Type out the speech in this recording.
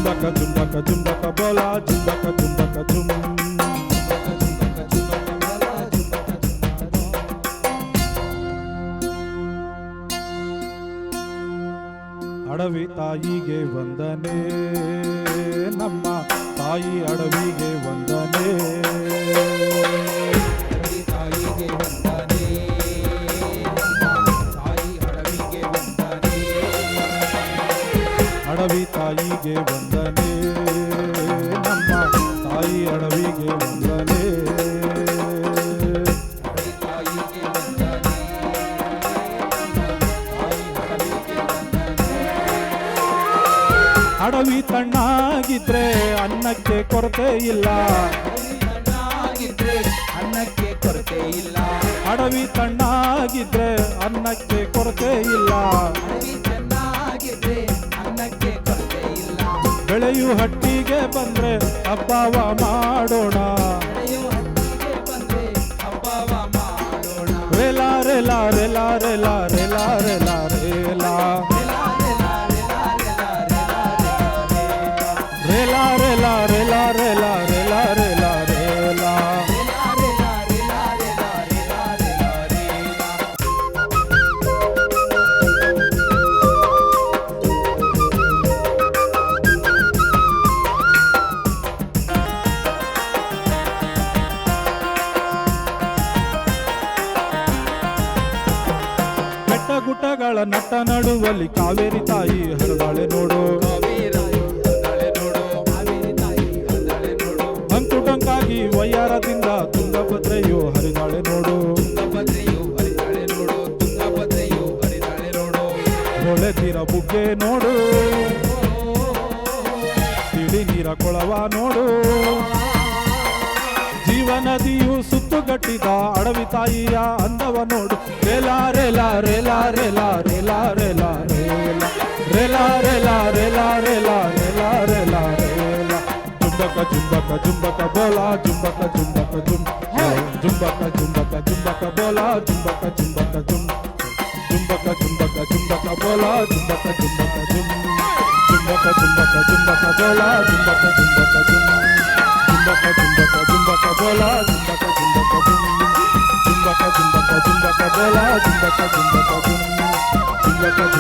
जुम्बक जुम्बक जुम्बक बोला जुम्बक जुम्बक जुम ಅಡವಿ ತಾಯಿಗೆ ವಂದನೆ ನಮ್ಮ ತಾಯಿ ಅಡವಿಗೆ ವಂದನೆ ತಾಯಿಗೆ ವಂದನೆ ತಾಯಿ ಅಡವಿಗೆ ವಂದನೆ ಅಡವಿ ತಾಯಿಗೆ ವಂದನೆ ನಮ್ಮ ತಾಯಿ ಅಡವಿಗೆ ವಂದನೆ ತಾಯಿಗೆ ವಂದನೆ ಅಡವಿ ತಣ್ಣಾಗಿದ್ರೆ ಅನ್ನಕ್ಕೆ ಕೊರತೆ ಇಲ್ಲ ಅನ್ನಕ್ಕೆ ಕೊರತೆ ಇಲ್ಲ ಅಡವಿ ತಣ್ಣಾಗಿದ್ರೆ ಅನ್ನಕ್ಕೆ ಕೊರತೆ ಇಲ್ಲ ಚೆನ್ನಾಗಿದ್ರೆ ಅನ್ನಕ್ಕೆ ಕೊರತೆ ಇಲ್ಲ ಬೆಳೆಯು ಹಟ್ಟಿಗೆ ಬಂದ್ರೆ ಹಬ್ಬವ ಮಾಡೋಣ ಬಂದ್ರೆ ಹಬ್ಬವ ಮಾಡೋಣ ರೇಲ ರೇಲ ರೇಲ ರೇಲ ರೇಲ ರೇಲ ರೇಲ ರೇಲ ರೇಲ ರೇಲ ರೇಲ ರೇಲ ರೇಲ ಬೆಟ್ಟ ಗುಡ್ಡಗಳ ನಟ್ಟ ನಡುವಲ್ಲಿ ಕಾವೇರಿ ತಾಯಿ ಹರಿದಾಳೆ ನೋಡು ಅಂಕುಟಂಕಾಗಿ ವಯ್ಯಾರದಿಂದ ತುಂಗಭದ್ರೆಯು ಹರಿದಾಳೆ ನೋಡು ಹೊಳೆ ತೀರ ಬುಗ್ಗೆ ನೋಡು ತಿಳಿ ನೀರ ಕೊಳವ ನೋಡು ಜೀವನದಿಯು ಸುತ್ತುಗಟ್ಟಿದ ಅಡವಿ ತಾಯಿಯ ಅಂದವ ನೋಡು ರೇಲ ರೇಲ ರೇಲ ರೇಲ ರೇಲ ರೇಲ ರೇಲ ರೇಲ ರೇಲ ರೇಲ ರೇಲ ರೇಲ ರೇಲ ರೇಲ ಜುಂಬಕ ಜುಂಬಕ ಜುಂಬಕ ಬೋಲ ಜುಂಬಕ ಜುಂಬಕ ಜುಂ ಜುಂಬಕ ಜುಂಬಕ ಜುಂಬಕ ಬೋಲ ಜುಂಬಕ ಜುಂಬಕ ಜುಂ ಜುಂಬಕ ಜುಂಬಕ ಜುಂಬಕ ಬೋಲ ಜುಂಬಕ ಜುಂಬಕ ಜುಂ ಜುಂಬಕ ಜುಂಬಕ ಜುಂಬಕ ಬೋಲ ಜುಂಬಕ ಜುಂಬಕ ಜುಂ ಜುಂಬಕ ಜುಂಬಕ ಜುಂಬಕ ಬೋಲ ಜುಂಬಕ ಜುಂಬಕ ಜುಂ ಜುಂಬಕ ಜುಂಬಕ ಜುಂಬಕ ಬೋಲ ಜುಂಬಕ ಜುಂಬಕ ಜುಂ ಜುಂಬಕ